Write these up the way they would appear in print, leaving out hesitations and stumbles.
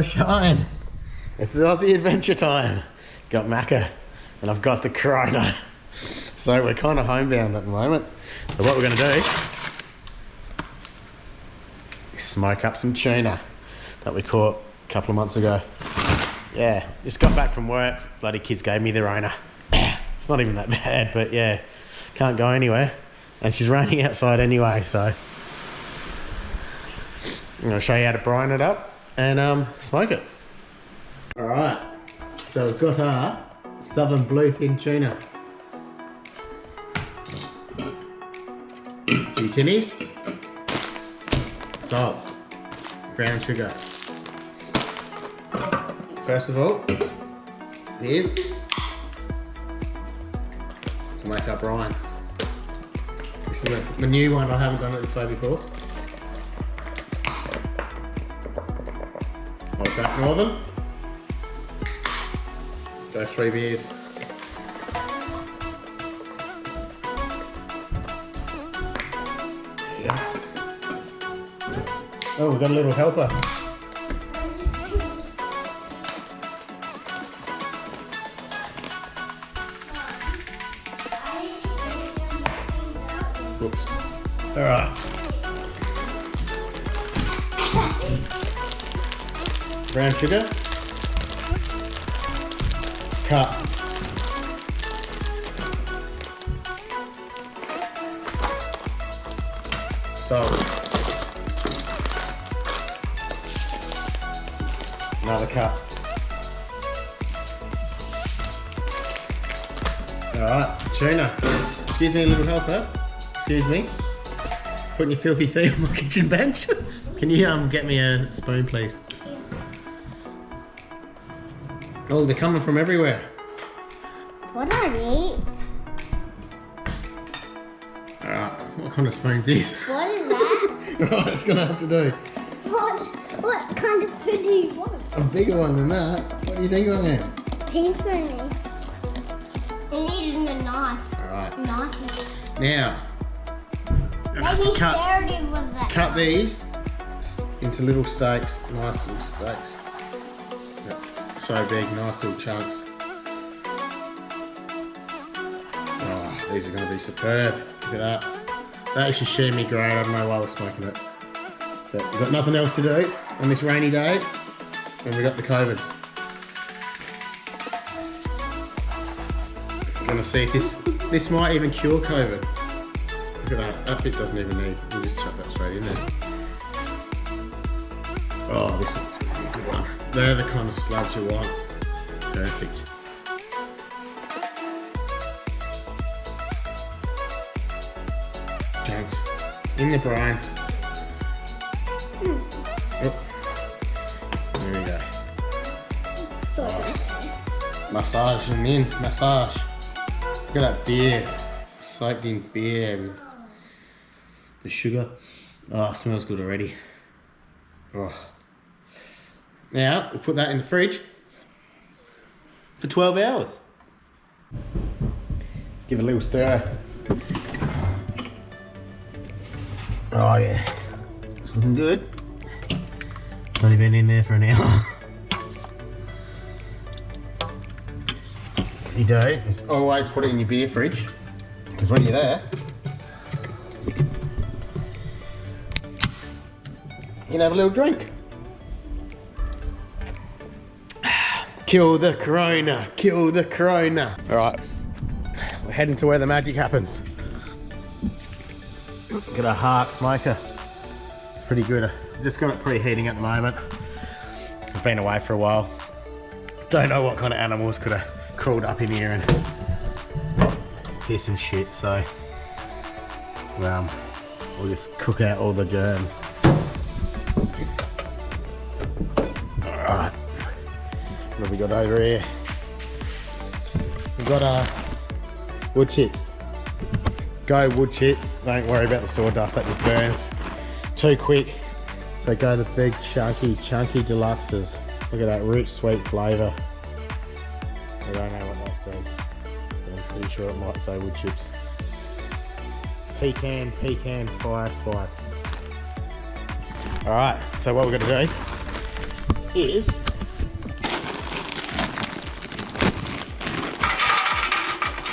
shine. This is Aussie Adventure time. Got Macca and I've got the Corona. So we're kind of homebound at the moment. So what we're going to do is smoke up some tuna that we caught a couple of months ago. Yeah, just got back from work. Bloody kids gave me the Rona. It's not even that bad, but yeah, can't go anywhere. And she's raining outside anyway, so I'm going to show you how to brine it up and smoke it. Alright, so we've got our southern bluefin tuna. A few tinnies, salt, brown sugar. First of all, is to make our brine. This is the new one, I haven't done it this way before. Like that, Northern. Go 3 beers. There you go. Oh, we've got a little helper. Whoops. Alright. Brown sugar. Cut. Salt. Another cup. Alright, tuna. Excuse me, a little helper. Excuse me. Putting your filthy feet on my kitchen bench. Can you get me a spoon, please? Oh, they're coming from everywhere. What are these? Alright, what kind of spoon is this? What is that? Right, it's gonna have to do. What kind of spoon do you want? A bigger one than that. What do you think on it? Teaspoon. It needs a knife. Alright. Knife. Now, Maybe scared it with that. cut these into little steaks, nice little steaks. So big, nice little chunks. Oh, these are going to be superb. Look at that. That is sashimi grade. I don't know why we're smoking it. But we've got nothing else to do on this rainy day, and we've got the COVIDs. We're going to see if this might even cure COVID. Look at that. That bit doesn't even need. We'll just chuck that straight in there. Oh, this looks going to be a good one. They're the kind of slabs you want. Perfect. Chunks in the brine. Oh. There we go. Oh. Massage them in. Massage. Look at that beer. Soaked in beer with the sugar. Oh, it smells good already. Oh. Now, we'll put that in the fridge for 12 hours. Let's give it a little stir. Oh yeah, it's looking good. It's only been in there for an hour. What you do is always put it in your beer fridge, because when you're there, you can have a little drink. Kill the Corona, kill the Corona. All right, we're heading to where the magic happens. Look at our heart smoker. It's pretty good. I've just got it preheating at the moment. I've been away for a while. Don't know what kind of animals could have crawled up in here and hear some shit, so we'll just cook out all the germs. Alright. What have we got over here? We've got our wood chips. Go wood chips. Don't worry about the sawdust that just burns too quick. So go the big chunky deluxes. Look at that rich sweet flavour. I don't know what that says, but I'm pretty sure it might say wood chips. Pecan fire spice. Alright, so what we're going to do is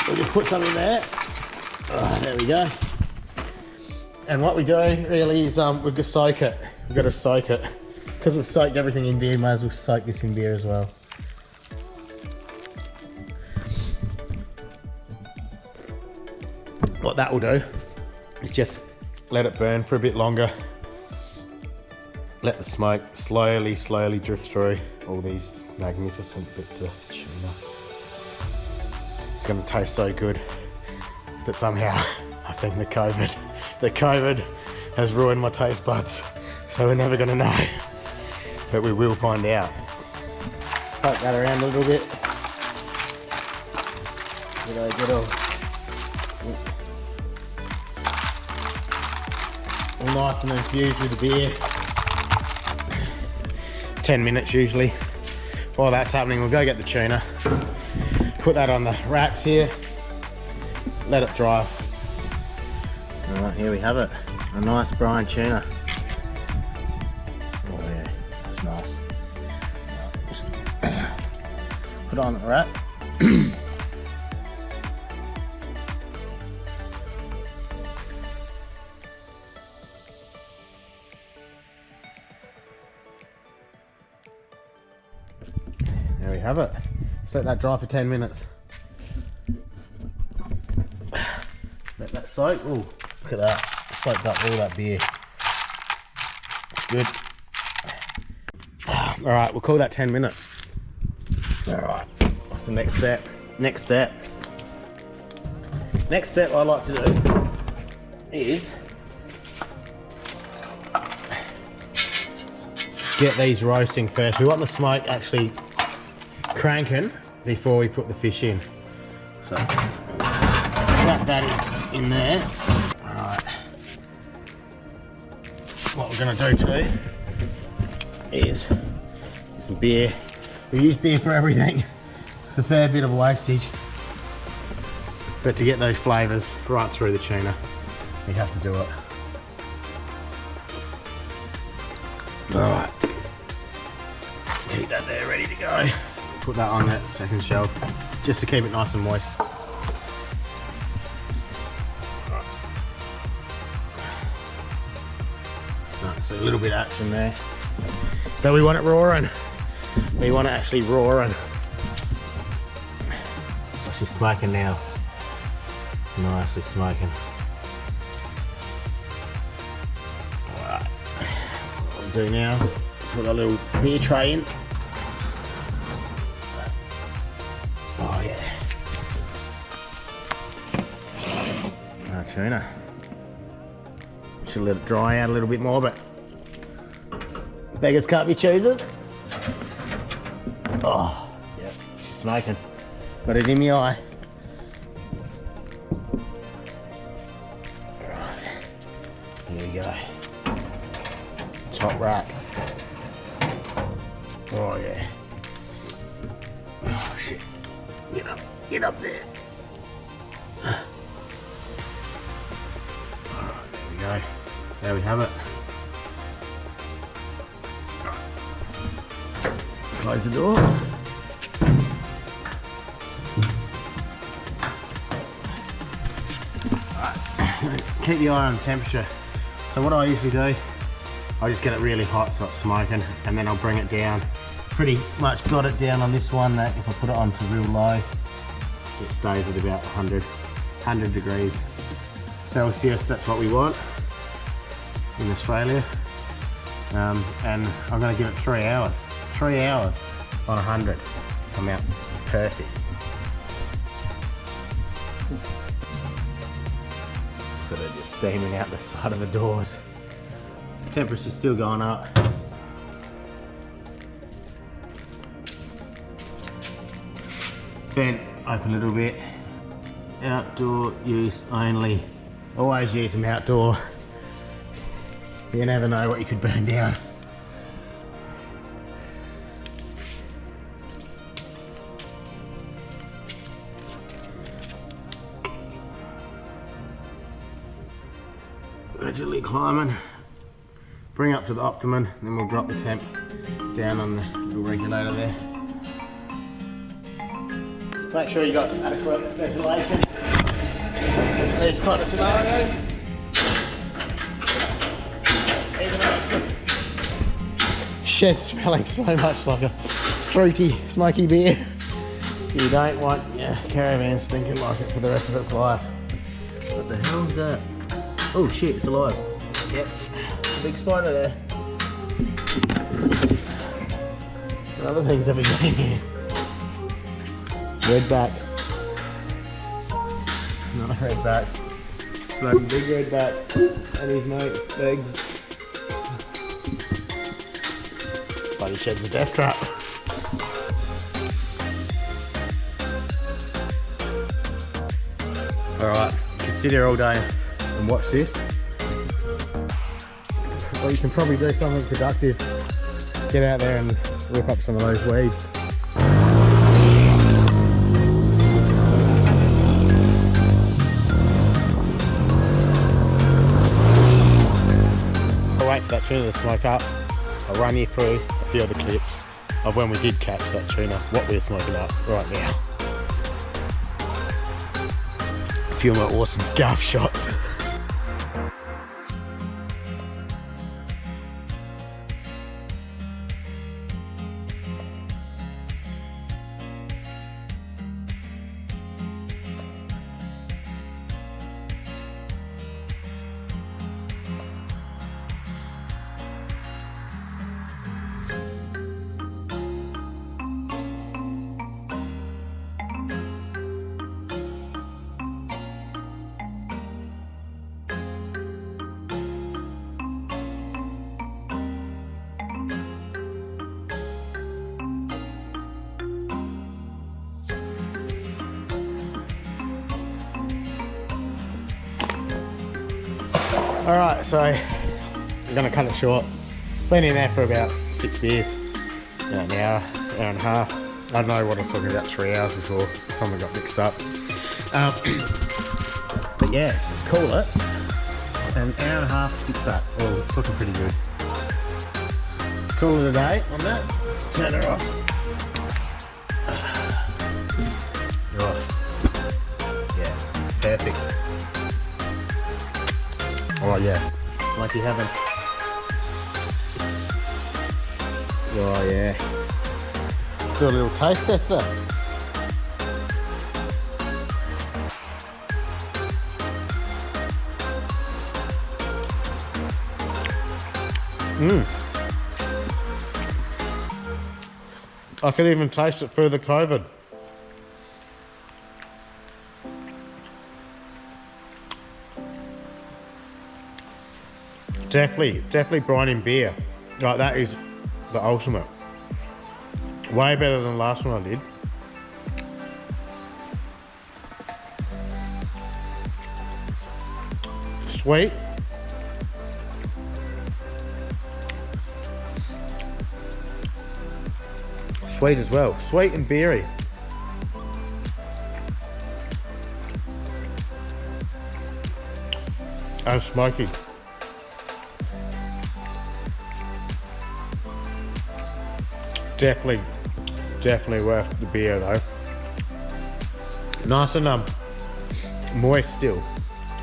we'll just put some in there. There we go. And what we do really is we just soak it. We've got to soak it. Because we've soaked everything in beer, might as well soak this in beer as well. What that will do is just let it burn for a bit longer. Let the smoke slowly drift through all these magnificent bits of tuna. It's going to taste so good. But somehow, I think the COVID has ruined my taste buds. So we're never going to know. But we will find out. Poke that around a little bit. Get all nice and infused with the beer. 10 minutes usually. While that's happening, we'll go get the tuna. Put that on the racks here. Let it dry. Alright, here we have it. A nice brine tuna. Oh yeah, that's nice. Just put it on the rack. There we have it. Just let that dry for 10 minutes. Let that soak. Oh, look at that. Soaked up all that beer. Good. Alright, we'll call that 10 minutes. Alright, what's the next step? Next step I like to do is get these roasting first. We want the smoke actually cranking before we put the fish in. So wrap that in there. Alright. What we're going to do too is some beer. We use beer for everything. It's a fair bit of wastage. But to get those flavours right through the tuna, we have to do it. Alright. Keep that there ready to go. Put that on that second shelf just to keep it nice and moist. So a little bit of action there. But we want it roaring. We want it actually roaring. Oh, she's smoking now. It's nicely smoking. Alright. What we'll do now, put a little beer tray in. Oh yeah. Our tuna. Should let it dry out a little bit more, but beggars can't be choosers. Oh, yeah, she's smoking. Got it in the eye. Right. Here we go. Top rack. Oh yeah. Oh shit. Get up there. Alright, there we go. There we have it. Close the door. Alright, keep the eye on temperature. So what I usually do, I just get it really hot so it's smoking, and then I'll bring it down. Pretty much got it down on this one that if I put it on to real low, it stays at about 100 degrees Celsius. That's what we want in Australia. And I'm going to give it 3 hours. 3 hours on 100. Come out perfect. Got it just steaming out the side of the doors. Temperature's still going up. Vent open a little bit. Outdoor use only. Always use them outdoor. You never know what you could burn down. Gradually climbing. Bring up to the optimum, then we'll drop the temp down on the Little regulator there. Make sure you got adequate ventilation. These kind of scenarios. Even though shed's smelling so much like a fruity, smoky beer. You don't want your caravan stinking like it for the rest of its life. What the hell's that? Oh shit, it's alive. Yep, it's a big spider there. What other things have we got in here? Redback. Not a redback. Bloody big redback. And his mate's legs. Bloody shed's a death trap. Alright, you can sit here all day and watch this. Or you can probably do something productive. Get out there and rip up some of those weeds. I'll wait for that tuna to smoke up. I'll run you through a few other clips of when we did catch that tuna, what we're smoking up right now. A few more awesome gaff shots. Alright, so I'm going to cut it short. Been in there for about 6 beers. About an hour and a half. I don't know what I was talking about 3 hours before something got mixed up. But yeah, let's call it an hour and a half, 6 pack. Oh, it's looking pretty good. Let's call it a day on that. Turn it off. Right. Yeah, perfect. Oh yeah, smoky heaven. Oh yeah. Let's do a little taste tester. I could even taste it through the COVID. Definitely brine in beer. Like that is the ultimate. Way better than the last one I did. Sweet. Sweet as well. Sweet and beery. And smoky. Definitely worth the beer though. Nice and moist still,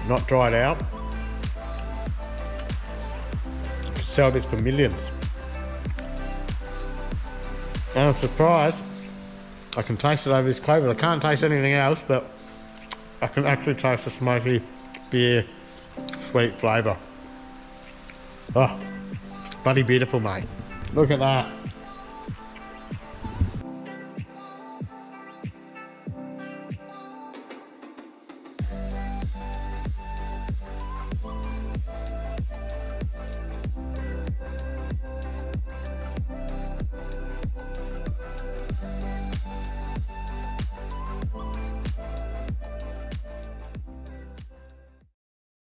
not dried out. Could sell this for millions. And I'm surprised I can taste it over this COVID. I can't taste anything else, but I can actually taste the smoky beer sweet flavour. Oh, bloody beautiful, mate. Look at that.